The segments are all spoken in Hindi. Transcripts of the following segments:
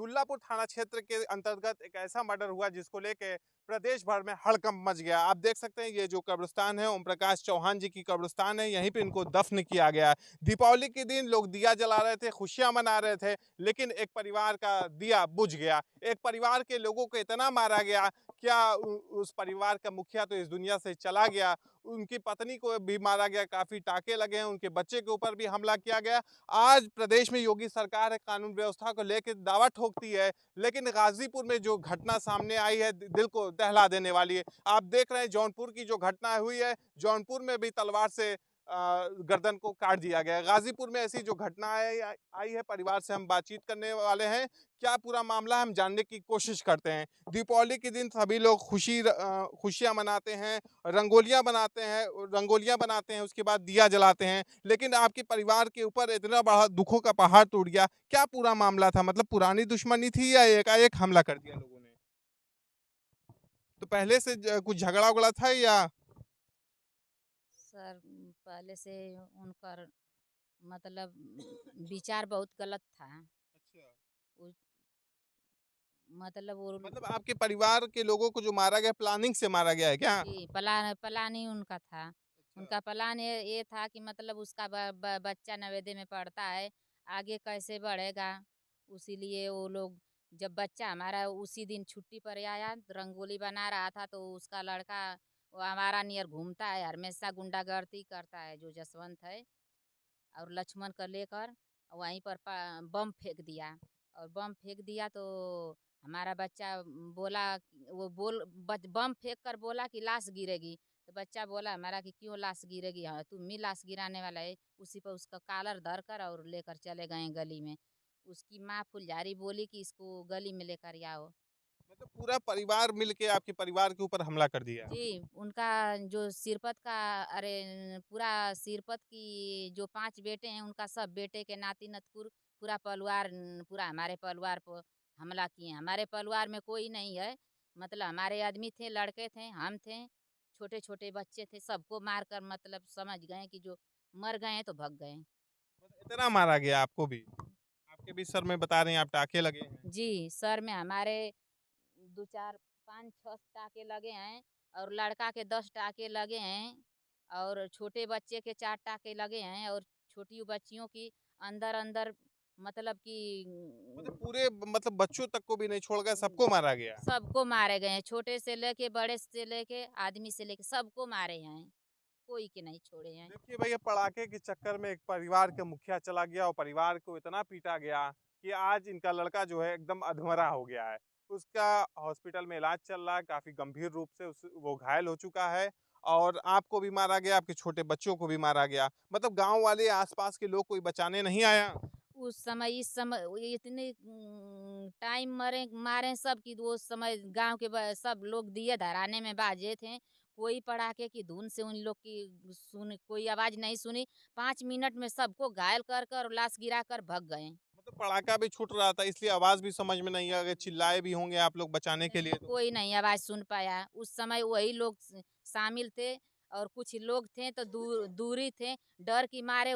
दुल्लापुर थाना क्षेत्र के अंतर्गत एक ऐसा मर्डर हुआ जिसको लेके प्रदेश भर में हड़कंप मच गया। आप देख सकते हैं ये जो कब्रिस्तान है ओम प्रकाश चौहान जी की कब्रिस्तान है, यहीं पे इनको दफन किया गया है। दीपावली के दिन लोग दिया जला रहे थे, खुशियां मना रहे थे, लेकिन एक परिवार का दिया बुझ गया। एक परिवार के लोगों को इतना मारा गया, क्या उस परिवार का मुखिया तो इस दुनिया से चला गया, उनकी पत्नी को भी मारा गया, काफी टाके लगे हैं, उनके बच्चे के ऊपर भी हमला किया गया। आज प्रदेश में योगी सरकार है, कानून व्यवस्था को लेकर दावा ठोकती है, लेकिन गाजीपुर में जो घटना सामने आई है दिल को दहला देने वाली है। आप देख रहे हैं जौनपुर की जो घटना हुई है, जौनपुर में भी तलवार से गर्दन को काट दिया गया है। गाजीपुर में ऐसी जो घटना आई है, परिवार से हम बातचीत करने वाले हैं। क्या पूरा मामला हम जानने की कोशिश करते हैं। दीपावली के दिन सभी लोग खुशियां मनाते हैं, रंगोलियां बनाते हैं, उसके बाद दिया जलाते हैं, लेकिन आपके परिवार के ऊपर इतना बड़ा दुखों का पहाड़ टूट गया। क्या पूरा मामला था, मतलब पुरानी दुश्मनी थी या एकाएक हमला कर दिया लोगों ने? तो पहले से कुछ झगड़ा उगड़ा था या? सर पहले से उनका मतलब विचार बहुत गलत था। अच्छा। उ- मतलब वो मतलब आपके परिवार के लोगों को जो मारा गया प्लानिंग से मारा गया है क्या? जी प्लान ही उनका था। अच्छा। उनका प्लान ये था कि मतलब उसका बच्चा नवेदे में पढ़ता है, आगे कैसे बढ़ेगा। उसीलिए वो लोग जब बच्चा हमारा उसी दिन छुट्टी पर आया, रंगोली बना रहा था, तो उसका लड़का वो हमारा नियर घूमता है, हमेशा गुंडागर्दी करता है, जो जसवंत है और लक्ष्मण को लेकर वहीं पर बम फेंक दिया। और बम फेंक दिया तो हमारा बच्चा बोला, बम फेंक कर बोला कि लाश गिरेगी। तो बच्चा बोला हमारा कि क्यों लाश गिरेगी, हाँ तुम ही लाश गिराने वाला है। उसी पर उसका कालर धर कर और लेकर चले गए गली में। उसकी माँ फुलझारी बोली कि इसको गली में लेकर आओ। मतलब पूरा परिवार मिलके आपके परिवार के ऊपर हमला कर दिया। जी, उनका जो सिरपत का, अरे पूरा सिरपत की जो 5 बेटे हैं, उनका सब बेटे के नाती नतकुर पूरा परिवार पूरा हमारे परिवार पर हमला किए। हमारे परिवार में कोई नहीं है, मतलब हमारे आदमी थे, लड़के थे, हम थे, छोटे-छोटे बच्चे थे, सबको मार कर मतलब समझ गए कि जो मर गए हैं तो भग गए। मतलब इतना मारा गया आपको भी? आपके भी सर में बता रहे हैं आप टाके लगे हैं? जी, सर में हमारे 2 4 5 6 टाके लगे हैं और लड़का के 10 टाके लगे हैं और छोटे बच्चे के 4 टाके लगे हैं और छोटी बच्चियों की अंदर-अंदर मतलब कि मतलब पूरे मतलब बच्चों तक को भी नहीं छोड़ गए, सबको मारा गया? सबको मारे गए हैं, छोटे से लेके बड़े से लेके आदमी से लेके सबको मारे हैं, कोई के नहीं छोड़े हैं। देखिए भैया, पड़ाके के चक्कर में एक परिवार का मुखिया चला गया और परिवार को इतना पीटा गया कि आज इनका लड़का जो है एकदम अधमरा हो गया है। उसका हॉस्पिटल में इलाज चल रहा है, काफी गंभीर रूप से वो घायल हो चुका है। और आपको भी मारा गया, आपके छोटे बच्चों को भी मारा गया। मतलब गांव वाले आसपास के लोग कोई बचाने नहीं आया? उस समय इस समय वो इतने टाइम मरे मारे सब कि वो समय गांव के सब लोग दिए धराने में बाजे थे। कोई पड़ाके की धुन से उन लोग की सुन कोई आवाज नहीं सुनी। 5 मिनट में सबको घायल कर कर लाश गिरा कर भग गए। मतलब पड़ाका भी छूट रहा था इसलिए आवाज भी समझ में नहीं आ गई, चिल्लाए भी होंगे आप लोग बचाने के लिए नहीं, तो? कोई नहीं आवाज सुन पाया। उस समय वही लोग शामिल थे और कुछ लोग थे तो दूरी थे। डर की मारे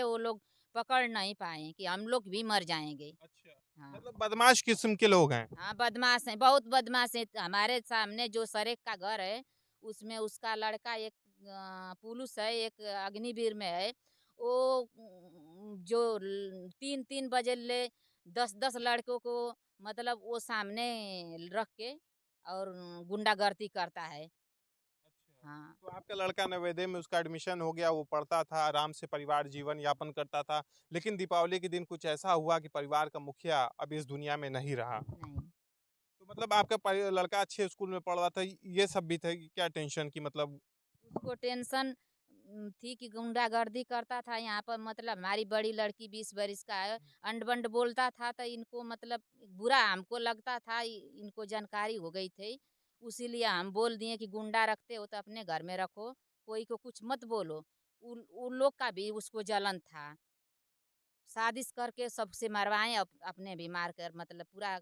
वो लोग पकड़ नहीं पाए कि हम लोग भी मर जाएंगे। अच्छा। हाँ, मतलब बदमाश किस्म के लोग हैं। हाँ, बदमाश हैं, बहुत बदमाश हैं। हमारे सामने जो सरेक का घर है, उसमें उसका लड़का एक पुलिस है, एक अग्निवीर में है। वो जो 3-3 बजे ले 10-10 लड़कों को मतलब वो सामने रख के और गुंडागर्दी करता है। अच्छा। हाँ, तो आपका लड़का नवोदय में उसका एडमिशन हो गया, वो पढ़ता था, आराम से परिवार जीवन यापन करता था। लेकिन दीपावली के दिन कुछ ऐसा हुआ कि परिवार का मुखिया अब इस दुनिया में नहीं रहा। नहीं। तो मतलब आपका लड़का अच्छे स्कूल में पढ़ रहा था, ये सब भी था कि क्या टेंशन की मतलब? उसको टेंशन थी कि गुंडागर्दी करता था यहाँ पर, मतलब हमारी बड़ी लड़की 20 बरिस का है, अंड-बंड बोलता था तो इनको मतलब बुरा हमको लगता था, इनको जानकारी हो गई थी। उसीलिए हम बोल दिए कि गुंडा रखते हो तो अपने घर में रखो, कोई को कुछ मत बोलो। उन लोग का भी उसको जलन था। साजिश करके सबसे मरवाएँ, अपने भी मार कर मतलब पूरा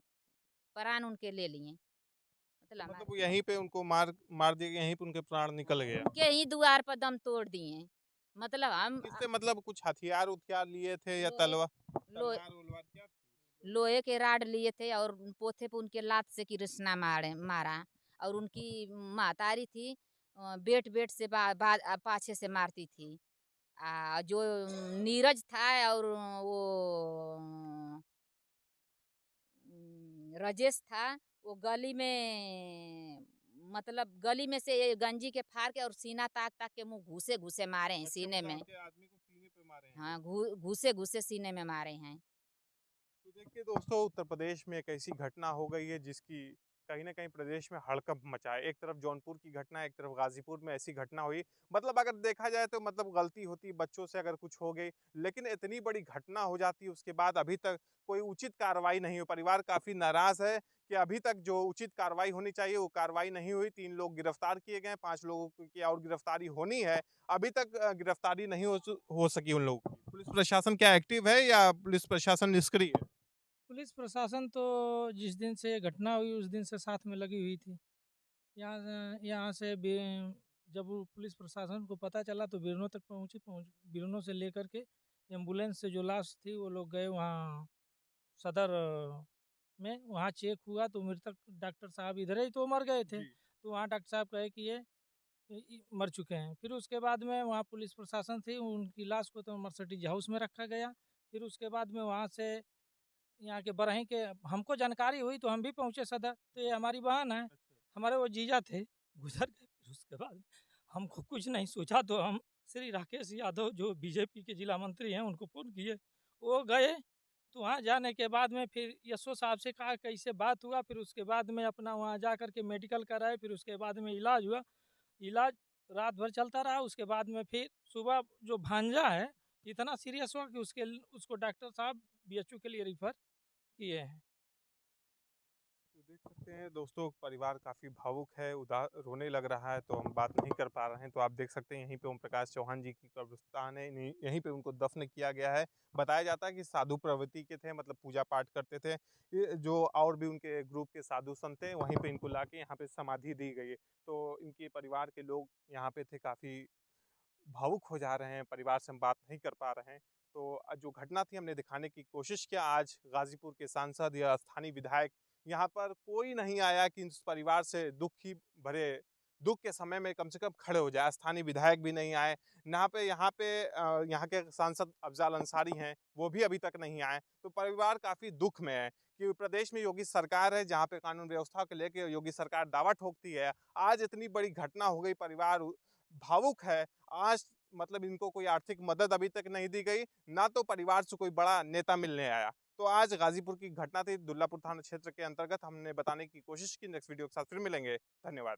प्राण उनके ले लिए। तो मतलब मतलब हमारे वो यहीं पे उनको मार मार दिया, यहीं पे उनके प्राण निकल हाँ, गया? उनके ही द्वार पर दम तोड़ दिए। मतलब हम किससे, मतलब कुछ हथियार उथियार लिए थे या लोहे तलवार? लोहे तलवार वलवार क्या थी? लोहे के राड लिए थे और पोथे पे उनके लात से कृष्णा मारा। और उनकी महतारी थी, बेट बेट से पाछे से मारती थी। जो नीरज था और वो राजेश था, वो गली में मतलब गली में से ये गंजी के फाड़ के और सीना ताक ताक के मुंह घुसे घुसे मारे हैं बच्चे सीने पकड़ में। के आदमी को सीने पे मारे हैं ये। हाँ, घुसे घुसे सीने में मारे हैं। तो देखिए दोस्तों, उत्तर प्रदेश में एक ऐसी घटना हो गई है जिसकी कहीं न कहीं प्रदेश में हड़कंप मचा है। एक तरफ जौनपुर की घटना है, एक तरफ गाज़ीपुर में ऐसी घटना हुई। मतलब अगर देखा जाए तो मतलब गलती होती बच्चों से अगर कुछ हो गई, लेकिन इतनी बड़ी घटना हो जाती है उसके बाद अभी तक कोई उचित कार्रवाई नहीं हुई। परिवार काफ़ी नाराज़ है कि अभी तक जो उचित कार्रवाई होनी चाहिए वो कार्रवाई नहीं हुई। 3 लोग गिरफ्तार किए गए हैं, 5 लोगों की और गिरफ्तारी होनी है। अभी तक गिरफ्तारी नहीं हो सकी उन लोगों की। पुलिस प्रशासन क्या एक्टिव है या पुलिस प्रशासन निष्क्रिय है? पुलिस प्रशासन तो जिस दिन से ये घटना हुई उस दिन से साथ में लगी हुई थी। यहाँ से जब वो पुलिस प्रशासन को पता चला तो बिरनों तक बिरनों से लेकर के एम्बुलेंस से जो लाश थी वो लोग गए वहाँ सदर में। वहाँ चेक हुआ तो मृतक डॉक्टर साहब इधर ही तो मर गए थे। जी। तो वहाँ डॉक्टर साहब कहे कि ये मर चुके हैं। फिर उसके बाद में वहाँ पुलिस प्रशासन थी, उनकी लाश को तो मर्सिडीज हाउस में रखा गया। फिर उसके बाद में वहाँ से यहाँ के बरही के हमको जानकारी हुई तो हम भी पहुँचे सदर। तो ये हमारी बहन है, अच्छा। हमारे वो जीजा थे, गुजर गए। फिर उसके बाद हमको कुछ नहीं सोचा तो हम श्री राकेश यादव जो बीजेपी के जिला मंत्री हैं उनको फ़ोन किए। वो गए तो वहाँ जाने के बाद में फिर यशो साहब से कहा कैसे बात हुआ। फिर उसके बाद में अपना वहाँ जा कर के मेडिकल कराए। फिर उसके बाद में इलाज हुआ। इलाज रात भर चलता रहा। उसके बाद में फिर सुबह जो भांजा है इतना सीरियस हुआ कि उसको डॉक्टर साहब बीएचयू के लिए रिफ़र किए हैं। तो देख सकते हैं दोस्तों, परिवार काफ़ी भावुक है, रोने लग रहा है, तो हम बात नहीं कर पा रहे हैं। तो आप देख सकते हैं यहीं पे ओम प्रकाश चौहान जी की कब्रिस्तान है, यहीं पे उनको दफन किया गया है। बताया जाता है कि साधु प्रवृत्ति के थे, मतलब पूजा पाठ करते थे। ये जो और भी उनके ग्रुप के साधु संत थे, वहीं पे इनको लाके यहाँ पे समाधि दी गई है। तो इनके परिवार के लोग यहाँ पे थे, काफ़ी भावुक हो जा रहे हैं, परिवार से हम बात नहीं कर पा रहे हैं। तो जो घटना थी हमने दिखाने की कोशिश किया। आज गाज़ीपुर के सांसद या स्थानीय विधायक यहाँ पर कोई नहीं आया कि इस परिवार से दुःख के समय में कम से कम खड़े हो जाए। स्थानीय विधायक भी नहीं आए। यहाँ के सांसद अफ़ज़ाल अंसारी हैं, वो भी अभी तक नहीं आए। तो परिवार काफ़ी दुःख में है कि प्रदेश में योगी सरकार है, जहाँ पे कानून व्यवस्था को लेके योगी सरकार दावा ठोकती है। आज इतनी बड़ी घटना हो गई, परिवार भावुक है। आज मतलब इनको कोई आर्थिक मदद अभी तक नहीं दी गई, ना तो परिवार से कोई बड़ा नेता मिलने आया। तो आज गाज़ीपुर की घटना थी, दुल्लापुर थाना क्षेत्र के अंतर्गत हमने बताने की कोशिश की। नेक्स्ट वीडियो के साथ फिर मिलेंगे। धन्यवाद।